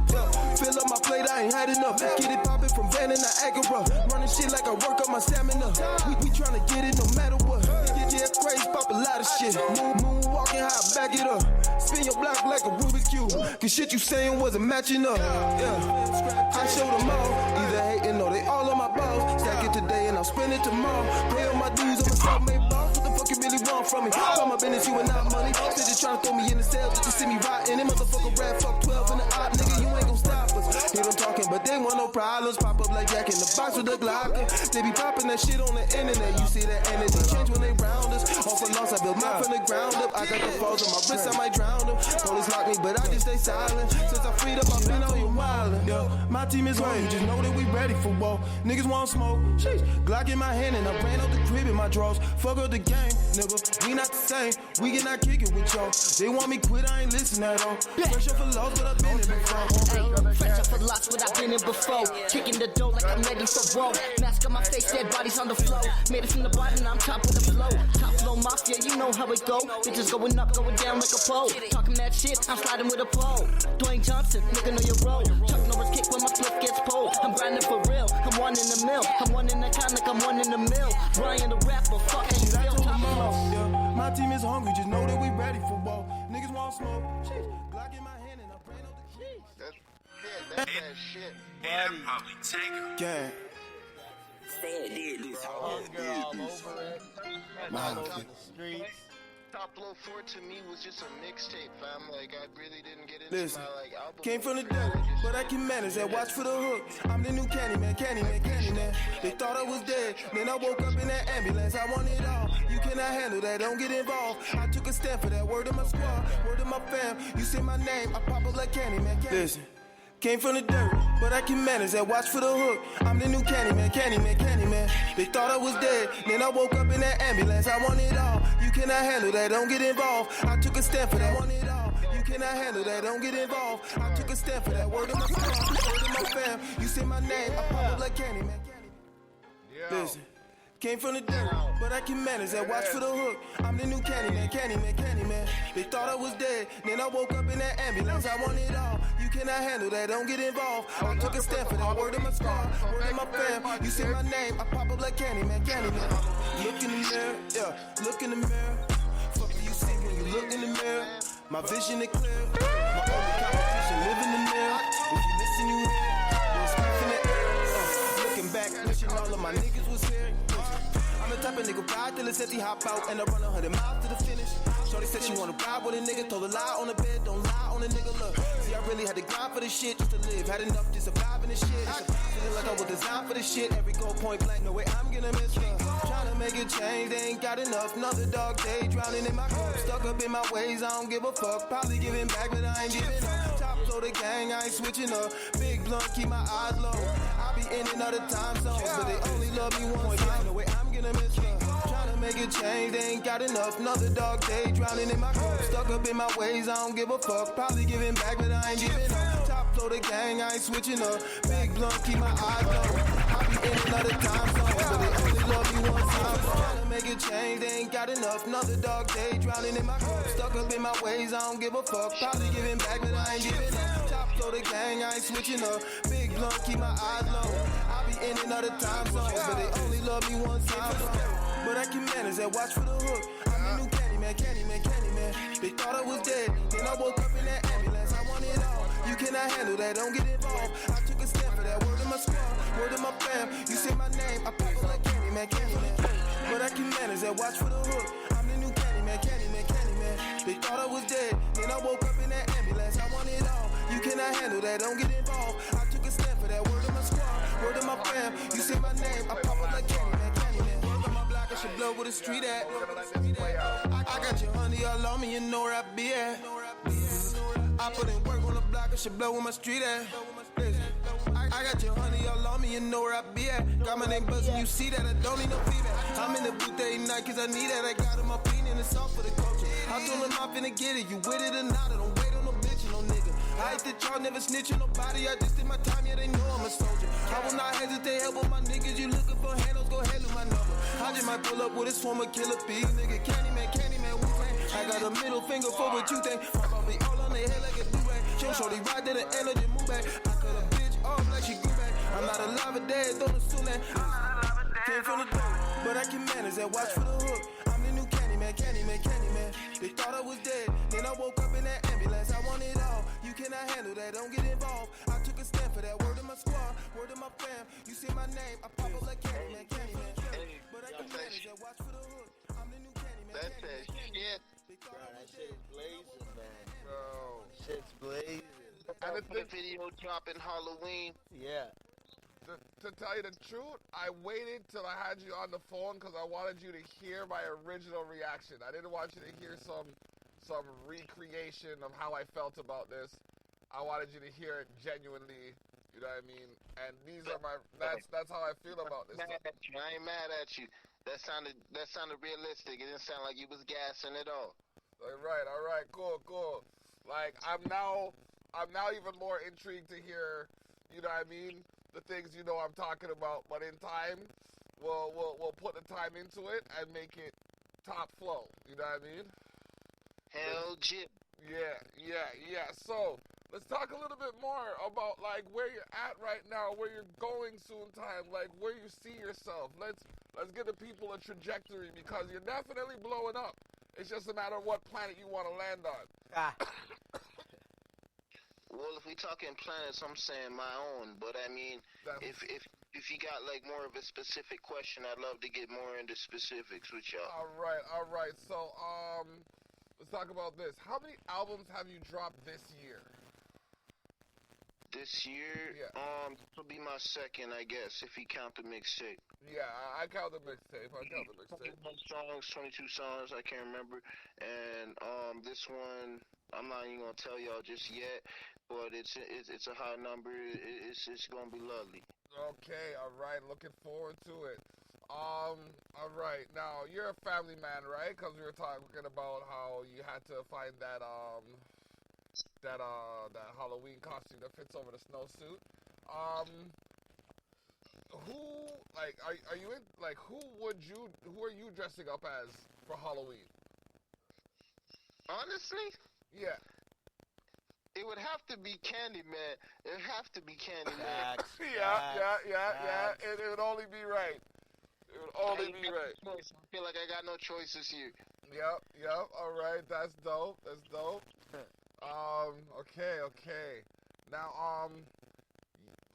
Fill up my plate, I ain't had enough. Get it poppin' from Van and Niagara. Running shit like I work up my stamina. We tryna get it no matter what. Yeah, Craze pop a lot of shit. Moonwalking, how I back it up. Spin your block like a Rubik's Cube. Cause shit you saying wasn't matching up. Yeah, I showed them all. Either hating or they all on my balls. Stack it today and I'll spend it tomorrow. Pay all my dues, I'm a self-made boss. What the fuck you really want from me? Call my business, you and not money. They just tryna throw me in the cell just to see me rotting. Them motherfucker rap, fuck 12 in the op. Nigga, you ain't gon' stop us. Hear them talking, but they want no problems. Pop up like Jack in the box with the Glock. They be popping that shit on the internet. You see that energy change when they round us. Off a loss, I built mine from the ground up. I got the falls on my wrist, I might drown them. Police lock me, but I just stay silent. Since I freed up, I've been on your wildin'. Yo, my team is hungry, just know that we ready for war. Niggas want smoke, sheesh. Glock in my hand and I ran out the crib in my drawers. Fuck up the game, nigga. We not the same. We cannot kick it with y'all. They want me quit, I ain't listen at all. Fresh up for loss, but I've been in before. Ay, fresh up for lots, but I've been in before. Kicking the dough like I'm ready for roll. Mask on my face, dead bodies on the floor. Made it from the bottom, now I'm top of the flow. Top flow mafia, you know how it go. Bitches going up, going down like a pole. Talking that shit, I'm sliding with a pole. Dwayne Johnson, nigga know your role. Chuck Norris kick when my flip gets pulled. I'm grinding for real, I'm one in the mill. I'm one in the con like I'm one in the mill. Ryan the rapper, fuck and still top flow. My team is hungry, just know that we ready for war. Niggas want smoke, sheesh. Glock in my hand and I ran out the cheese. That's that shit. Yeah, that probably Gang. hunger all over it. All over the streets. Top Flow 4 to me was just a mixtape, fam. Like, I really didn't get into Listen, my, like, album. came from the devil, but I can manage that. Watch for the hook. I'm the new Candyman. They thought I was dead, then I woke up in that ambulance. I want it all. You cannot handle that, don't get involved. I took a stand for that. Word of my squad, word of my fam. You say my name, I pop up like Candyman. Listen. Came from the dirt, but I can manage that. Watch for the hook. I'm the new Candyman, Candyman, Candyman. They thought I was dead, then I woke up in that ambulance. I want it all. You cannot handle that, don't get involved. I took a stand for that. I want it all. You cannot handle that, don't get involved. I took a stand for that. Word of my squad, word of my fam. You say my name, I pop up like Candyman. Listen. Came from the dirt, but I can manage that. Watch for the hook. I'm the new Candyman, Candyman, Candyman. They thought I was dead, then I woke up in that ambulance. I want it all. You cannot handle that, don't get involved. I took a stand for that. Word of my squad, word of my fam. You say my name, I pop up like Candyman, Candyman. Look in the mirror, yeah, look in the mirror. Fuck do you see when you look in the mirror? My vision is clear. My only competition live in the mirror. If you listen, you hear. We'll speak in the air. Looking back, wishing all of my niggas was here. I'm the type of nigga ride till it's empty, hop out and I run 100 miles to the finish. Shorty said she wanna ride with a nigga, told a lie on the bed, don't lie on a nigga, look. See, I really had to grind for this shit just to live, had enough to survive in this shit. Feeling like I was designed for this shit, every goal point blank, no way I'm gonna miss her. Trying to make a change, they ain't got enough, another dog day, drowning in my cup. Stuck up in my ways, I don't give a fuck, probably giving back, but I ain't giving up. Top flow the gang, I ain't switching up, big blunt, keep my eyes low. I be in and out of time zones, but they only love me one time, no way I'm gonna miss her. Trying to make a change, they ain't got enough. Another dog day, drowning in my cup. Stuck up in my ways, I don't give a fuck. Probably giving back, but I ain't giving up. Top flow the gang, I ain't switching up. Big blunt, keep my eyes low. I be in another time zone, but they only love me one time. Trying to make a change, they ain't got enough. Another dog day, drowning in my cup. Stuck up in my ways, I don't give a fuck. Probably giving back, but I ain't giving up. Top flow the gang, I ain't switching up. Big blunt, keep my eyes low. I be in another time zone, but they only love me one time. But I can manage that, watch for the hook. I'm the new Candyman, Candyman, Candyman. They thought I was dead, then I woke up in that ambulance. I want it all. You cannot handle that, don't get involved. I took a stand for that. Word of my squad, word of my fam. You say my name, I pop up like Candyman, Candyman. But I can manage that, watch for the hook. I'm the new Candyman, Candyman, Candyman. They thought I was dead, then I woke up in that ambulance. I want it all. You cannot handle that, don't get involved. I took a stand for that. Word of my squad, word of my fam. You say my name, I pop up like Candyman, Candyman. I should blow with the street at. I got your honey all on me, you know where I be at. I put in work on the block, I should blow with my street at. I got your honey all on me, you know where I be at. Got my name buzzing, you see that, I don't need no feedback. I'm in the booth every night, cause I need that. I got him up in it's all for the culture. I told him I'm finna get it, you with it or not, I don't wait on no bitch and no nigga. I hate that y'all never snitch on nobody, I just did my time, yeah, they know I'm a soldier. I will not hesitate, help with my niggas, you looking for handles, go ahead with my number. I just might pull up with a swarm of killer bees, nigga, Candyman, Candyman, Wu-Tang. I got a middle finger for what you think, probably all on their head like a do-rag. Show shorty right to the end of the move back. I cut a bitch off like she grew back. I'm not alive or dead, don't assume that. Came from the dirt, but I can manage that, watch for the hook. I'm the new Candyman, Candyman, Candyman. They thought I was dead, then I woke up in that ambulance. I want it all, you cannot handle that, don't get involved. I took a stand for that, word of my squad, word of my fam. You say my name, I pop up like Candyman, Candyman. But I can manage that, watch for the hook. I'm the new Candyman, That's Candyman, that shit. Bro, that shit is blazing, man. Bro. Shit's blazing. And The video dropping Halloween. Yeah. To tell you the truth, I waited till I had you on the phone because I wanted you to hear my original reaction. I didn't want you to hear some recreation of how I felt about this. I wanted you to hear it genuinely, you know what I mean? And these are that's how I feel about this. I ain't mad at you. That sounded realistic. It didn't sound like you was gassing at all. All right, cool. Like I'm now even more intrigued to hear, you know what I mean, the things you know I'm talking about. But in time, we'll put the time into it and make it top flow. You know what I mean? Hell, Jip. Yeah. So let's talk a little bit more about like where you're at right now, where you're going soon time, like where you see yourself. Let's give the people a trajectory because you're definitely blowing up. It's just a matter of what planet you want to land on. Well, if we talking planets, I'm saying my own. But I mean, if you got like more of a specific question, I'd love to get more into specifics with y'all. All right. So let's talk about this. How many albums have you dropped this year? This year, Yeah. This will be my second, I guess, if you count the mixtape. Yeah, I count the mixtape. 21 songs, 22 songs, I can't remember. And this one, I'm not even gonna tell y'all just yet. but it's a high number. It's gonna be lovely. Okay, all right. Looking forward to it. All right. Now you're a family man, right? Because we were talking about how you had to find that Halloween costume that fits over the snowsuit. Who are you in? Like, who are you dressing up as for Halloween? Honestly, Yeah. it would have to be Candyman. It would have to be Candyman. Facts. Yeah. It would only be right. It would only be right. I feel like I got no choices here. Yep. All right, that's dope. Okay. Now,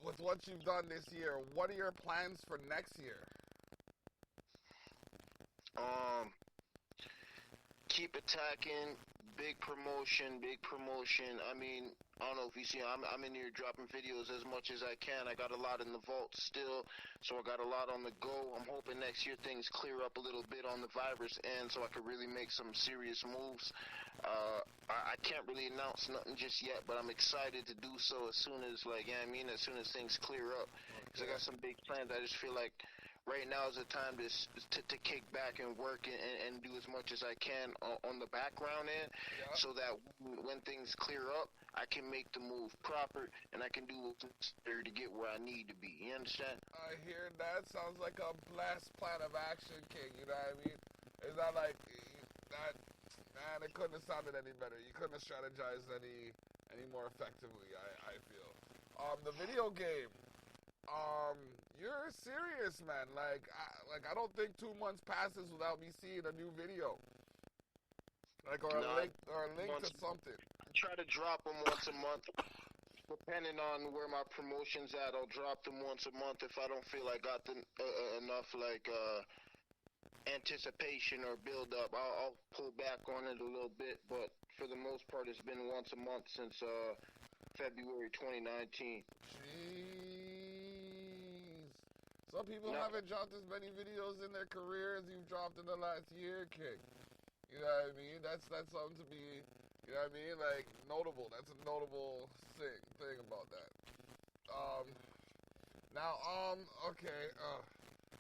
with what you've done this year, what are your plans for next year? Keep attacking. Big promotion. I mean, I don't know if you see, I'm in here dropping videos as much as I can. I got a lot in the vault still, so I got a lot on the go. I'm hoping next year things clear up a little bit on the virus end so I can really make some serious moves. I can't really announce nothing just yet, but I'm excited to do so as soon as, as soon as things clear up. Because I got some big plans. I just feel like right now is the time to kick back and work and do as much as I can on the background end, so that when things clear up, I can make the move proper and I can do what's necessary to get where I need to be. You understand? I hear that. Sounds like a blessed plan of action, King. You know what I mean? It's not like that. Man, it couldn't have sounded any better. You couldn't have strategized any more effectively. I feel. The video game. You're serious, man. Like I don't think 2 months passes without me seeing a new video. Like, or a link to something. I try to drop them once a month. Depending on where my promotion's at, I'll drop them once a month if I don't feel I got enough anticipation or build up. I'll pull back on it a little bit, but for the most part, it's been once a month since February 2019. Some people haven't dropped as many videos in their career as you've dropped in the last year, King. You know what I mean? That's something to be, you know what I mean? Like, notable. That's a notable thing about that. Okay.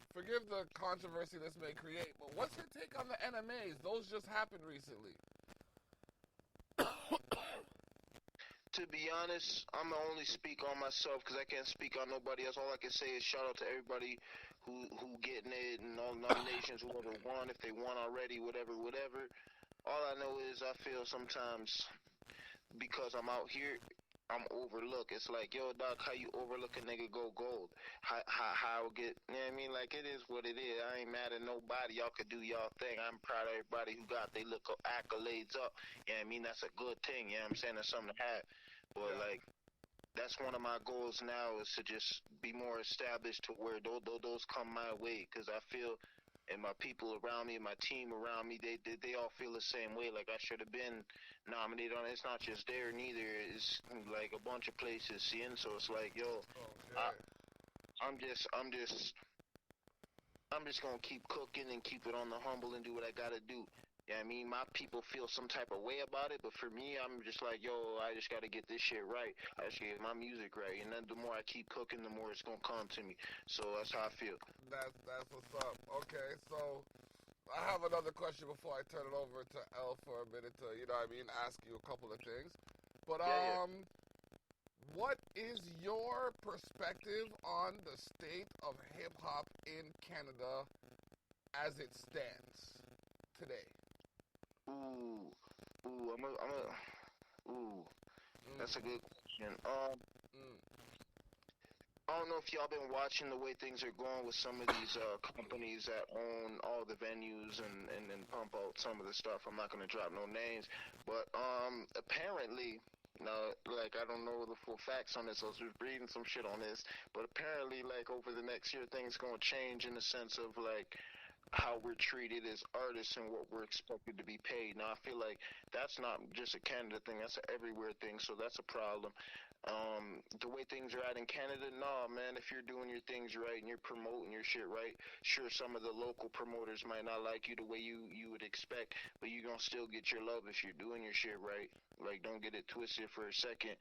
Forgive the controversy this may create, but what's your take on the NMAs? Those just happened recently. To be honest, I'm gonna only speak on myself because I can't speak on nobody else. All I can say is shout out to everybody who getting it and all nominations, whoever won, if they won already, whatever. All I know is I feel sometimes because I'm out here, I'm overlooked. It's like, yo, Doc, how you overlook a nigga go gold? How I get, you know what I mean? Like, it is what it is. I ain't mad at nobody. Y'all could do y'all thing. I'm proud of everybody who got they look accolades up. You know what I mean? That's a good thing. You know what I'm saying? That's something to have. But, like, that's one of my goals now is to just be more established to where those come my way. Because I feel, and my people around me, my team around me, they all feel the same way. Like, I should have been nominated on it. It's not just there neither. It's like a bunch of places, seeing. So it's like, yo, I'm just gonna keep cooking and keep it on the humble and do what I gotta do. Yeah, I mean, my people feel some type of way about it, but for me, I'm just like, yo, I just gotta get this shit right. I just gotta get my music right, and then the more I keep cooking, the more it's gonna come to me. So that's how I feel. That's what's up. Okay, so I have another question before I turn it over to L for a minute to, you know what I mean, ask you a couple of things. But what is your perspective on the state of hip hop in Canada as it stands today? That's a good question. I don't know if y'all been watching the way things are going with some of these companies that own all the venues and pump out some of the stuff. I'm not gonna drop no names, but apparently, like, I don't know the full facts on this. I was just reading some shit on this, but apparently, like, over the next year, things gonna change in the sense of like how we're treated as artists and what we're expected to be paid. Now, I feel like that's not just a Canada thing, that's an everywhere thing, so that's a problem. The way things are at in Canada, nah, man, if you're doing your things right and you're promoting your shit right, sure, some of the local promoters might not like you the way you would expect, but you're gonna still get your love if you're doing your shit right. Like, don't get it twisted for a second.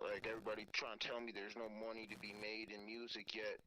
Like, everybody trying to tell me there's no money to be made in music, yet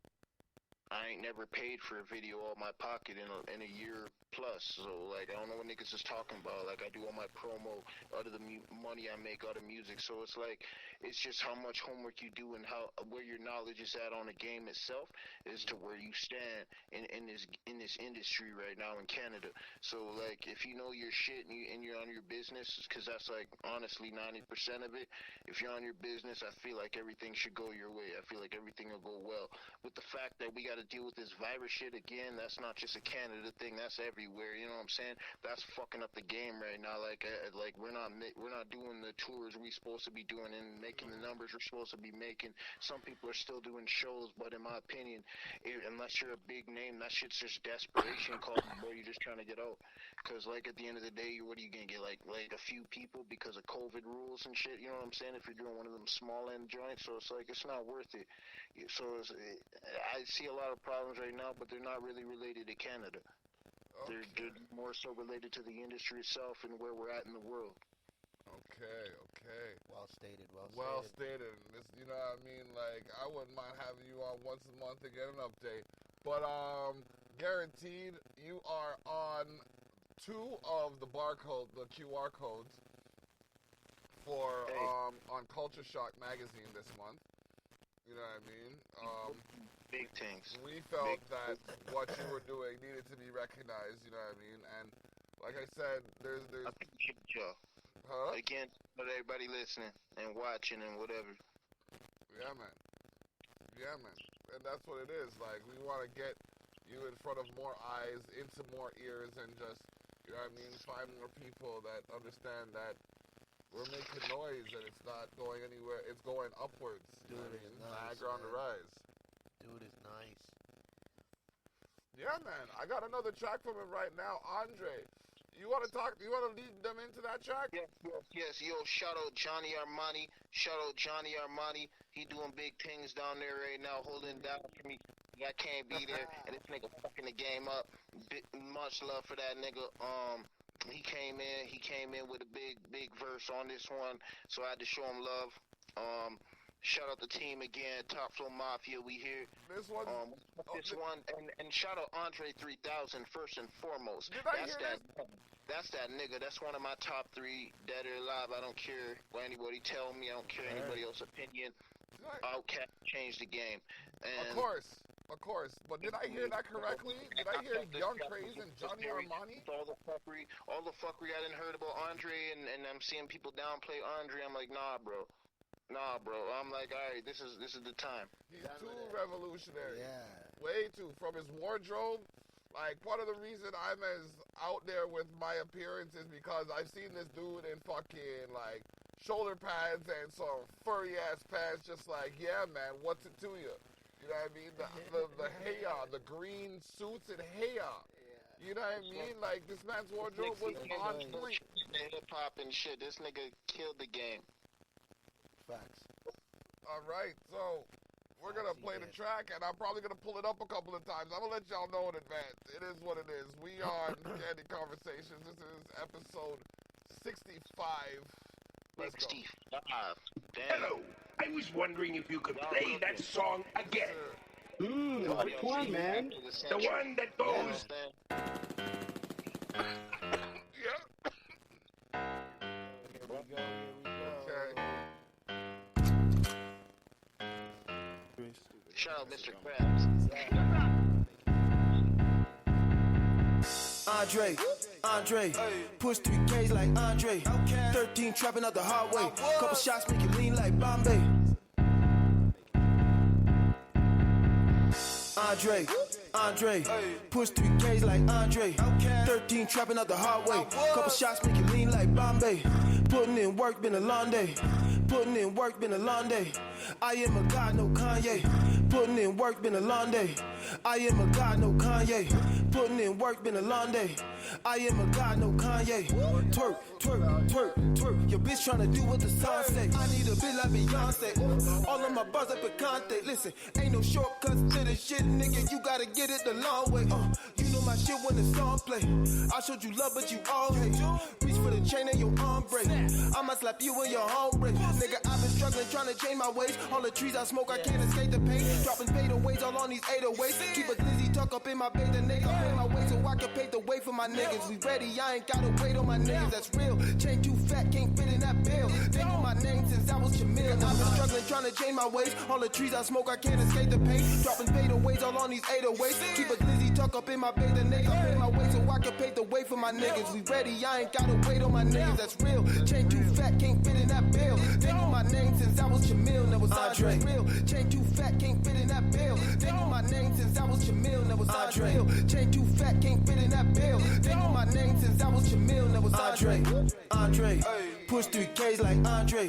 I ain't never paid for a video out of my pocket in a year plus. So, like, I don't know what niggas is talking about. Like, I do all my promo out of the money I make out of music. So it's like, it's just how much homework you do and where your knowledge is at on the game itself is to where you stand in this industry right now in Canada. So, like, if you know your shit and you're on your business, because that's, like, honestly 90% of it. If you're on your business, I feel like everything should go your way. I feel like everything will go well. With the fact that we got to deal with this virus shit again, that's not just a Canada thing, that's everywhere, you know what I'm saying? That's fucking up the game right now. Like we're not doing the tours we supposed to be doing and making the numbers we're supposed to be making. Some people are still doing shows, but in my opinion, unless you're a big name, that shit's just desperation call, boy, you're just trying to get out. Because, like, at the end of the day, what are you gonna get, like a few people because of COVID rules and shit, you know what I'm saying? If you're doing one of them small end joints, so it's like, it's not worth it. So I see a lot of problems right now, but they're not really related to Canada. Okay. They're more so related to the industry itself and where we're at in the world. Okay. Well stated. Well stated. This, you know what I mean? Like, I wouldn't mind having you on once a month to get an update. But guaranteed, you are on 2 of the barcode, the QR codes for on Culture Shock magazine this month. You know what I mean? Big things. We felt that what you were doing needed to be recognized, you know what I mean? And like I said, there's I appreciate y'all. Huh? Again, for everybody listening and watching and whatever. Yeah, man. And that's what it is. Like, we want to get you in front of more eyes, into more ears, and just, you know what I mean, find more people that understand that we're making noise and it's not going anywhere. It's going upwards. Dude, you know nice, Niagara on the rise. Dude is nice. Yeah, man. I got another track from him right now, Andre. You want to lead them into that track? Yes. Yo, shout out Johnny Armani. He doing big things down there right now, holding down for me. I can't be there, and this nigga fucking the game up. Much love for that nigga. He came in with a big verse on this one, so I had to show him love. Shout out the team again, Top Flow Mafia, we here. This one, and shout out Andre 3000 first and foremost. That's that nigga. That's one of my top 3, dead or alive. I don't care what anybody tell me. I don't care anybody else's opinion. Outkast changed the game. And of course. But did I hear that correctly? Did I hear Young Craze and Johnny Armani? All the fuckery I didn't heard about Andre, and I'm seeing people downplay Andre. I'm like, nah, bro. I'm like, all right, this is the time. He's too revolutionary. Yeah. Way too. From his wardrobe, like, part of the reason I'm as out there with my appearance is because I've seen this dude in fucking, like, shoulder pads and some furry-ass pants, just like, yeah, man, what's it to you? You know what I mean? The hair, the green suits and hair. Yeah. You know what I mean? Like, this man's wardrobe was on point. Hip-hop and shit. This nigga killed the game. Facts. All right, so we're going to play the track, and I'm probably going to pull it up a couple of times. I'm going to let y'all know in advance. It is what it is. We are on Candy Conversations. This is episode 65. Let's 65. Damn. Hello. I was wondering if you could play that song again. Which one, man? The one that goes... Yeah. Here we go. Okay. Shout out Mr. Krabs. Andre, push 3Ks like Andre. 13 trapping up the hard way. Couple shots make you lean like Bombay. Andre, push 3Ks like Andre. 13 trapping up the hard way. Couple shots make you lean like Bombay. Putting in work, been a long day. I am a god, no Kanye. Putting in work, been a long day. I am a god, no Kanye. Putting in work, been a long day. I am a god, no Kanye. Twerk. Your bitch tryna do what the song say. I need a bit like Beyonce. All of my bars up in Conte. Listen, ain't no shortcuts to the shit, nigga. You gotta get it the long way. You know my shit when the song play. I showed you love, but you all hate. Reach for the chain and your arm break. I'ma slap you in your home break. Nigga, I've been struggling, trying to change my ways. All the trees I smoke, I can't escape the pain. Dropping fadeaways all on these 808s. Keep a glizzy tuck up in my bed, the nigga. I pay my way so I can pay the way for my niggas. We ready, I ain't gotta wait on my niggas, that's real. Chain too fat, can't fit in that bill. They knew my name since I was Jamil. I've been struggling, trying to change my ways. All the trees I smoke, I can't escape the pain. Dropping fadeaways all on these 808s. Keep a glizzy tuck up in my bed, the nigga. I pay my way so I can pay the way for my niggas. We ready, I ain't gotta wait on my niggas, that's real. Chain too fat, can't fit in that bill. They knew my name since I was Jamil, never Andre. Real. Chain too fat, can't fit in that bill. They knew my name since I was Jamil, never Andre. Chain too fat, can't fit in that bill. They knew my name since I was Jamil, never Andre. Push 3Ks like Andre.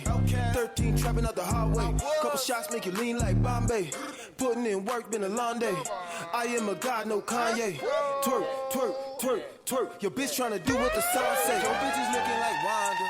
13 trapping up the highway. Couple shots make you lean like Bombay. Putting in work, been a long day. I am a god, no Kanye. Twerk, twerk, twerk, twerk. Your bitch tryna do what the song say. Your bitch is looking like Wanda.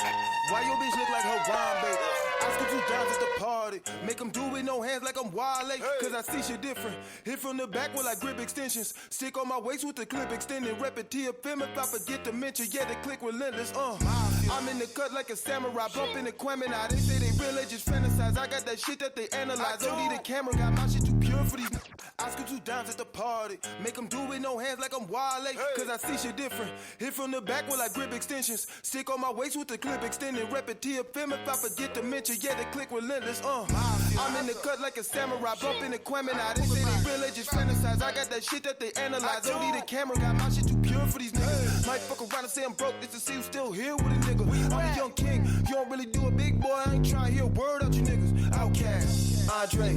Why your bitch look like Harambe? Oscar 2 Johns at the party. Make them do with no hands like I'm Wale. Cause I see shit different. Hit from the back with like grip extensions. Stick on my waist with the clip extended. Repetitive film if I forget to mention. Yeah, the click relentless. I'm in the cut like a samurai. Bump in the Quemini. They say they real, they just fantasize. I got that shit that they analyze. Don't need a camera. Got my shit too pure for these. Oscar 2 Johns at the party. Make them do with no hands like I'm Wale. Cause I see shit different. Hit from the back with like grip extensions. Stick on my waist with the clip extended. Repetitive film if I forget to mention. Yeah, the click relentless. I'm in the cut like a samurai. Bump in the Quemini. They say they real, they just fantasize. I got that shit that they analyze. Don't need a camera. Got my shit too pure for these niggas. Might fuck around and say I'm broke just to see who's still here with a nigga. I'm a young king. You don't really do a big boy. I ain't trying to hear a word out you niggas. Outcast. Andre.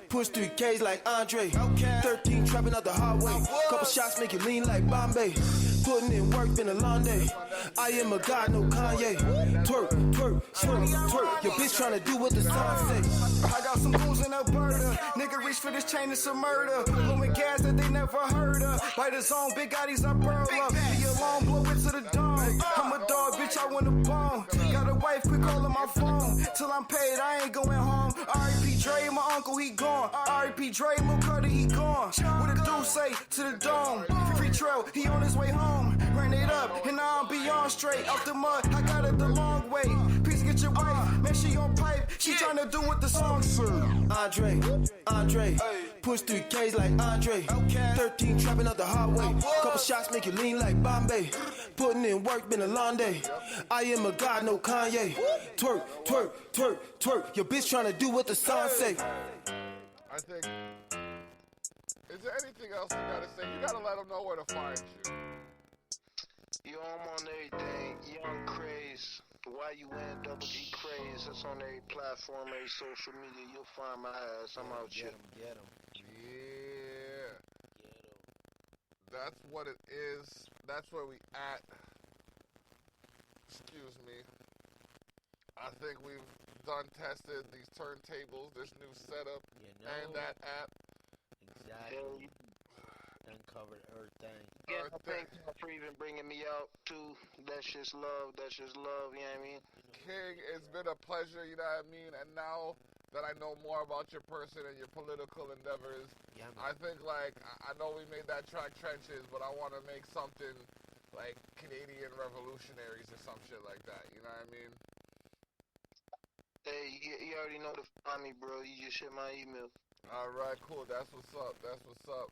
Push 3Ks like Andre. 13 trapping up the highway. Couple shots make you lean like Bombay. Putting in work, been a long day. I am a god, no Kanye. Twerk, twerk, twerk, twerk. Your bitch tryna do what the song say. I got some goons in Alberta. Nigga reach for this chain, it's a murder. Blowing gas that they never heard of. By the zone, big Gotti's I burl up. Be alone, blow it to the dome. I'm a dog, bitch, I want a bone. Got a wife, quick calling my phone. Till I'm paid, I ain't going home. R.I.P. Dre, my uncle, he gone. R.I.P. Dre, Lil Carter, he gone. What a dude say to the dome? Free trail, he on his way home. Ran it up, and now I'm beyond straight. Out the mud, I got it the long way. Please get your wife, man, she on pipe. She tryna do what the song say. Andre. Push 3Ks like Andre. 13 trapping up the highway. Couple shots make you lean like Bombay. Putting in work, been a long day. I am a god, no Kanye. Twerk, twerk, twerk, twerk. Your bitch tryna do what the song say. I think, is there anything else you gotta say? You gotta let them know where to find you. Yo, I'm on everything. Young Craze. LonsleyG Craze. That's on every platform, every social media. You'll find my ass. I'm out here. Get him. Yeah. That's what it is. That's where we at. Excuse me. I think we've done tested these turntables, this new setup, and that app. Exactly. Uncovered everything. Yeah, thank you for even bringing me out too. That's just love. That's just love. You know what I mean? King, it's been a pleasure. You know what I mean? And now that I know more about your person and your political endeavors, I think like I know we made that track Trenches, but I want to make something like Canadian Revolutionaries or some shit like that. You know what I mean? Hey, you already know to find me, bro. You just hit my email. All right, cool. That's what's up. That's what's up.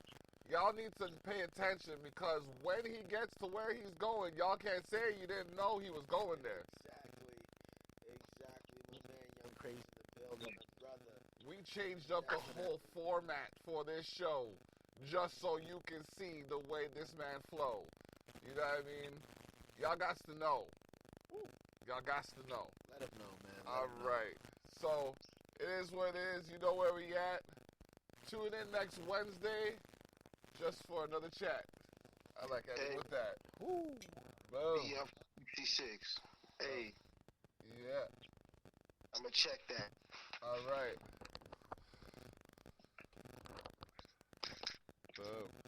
Y'all need to pay attention because when he gets to where he's going, y'all can't say you didn't know he was going there. Exactly. My man, Young Crazy in the building, my brother. We changed up the whole format for this show just so you can see the way this man flow. You know what I mean? Y'all got to know. Y'all got to know. Let him know, man. All right. So, it is what it is. You know where we at. Tune in next Wednesday just for another chat. I like ending with that. Woo. Boom. Ep.66. Hey. Yeah. I'm going to check that. All right. Boom.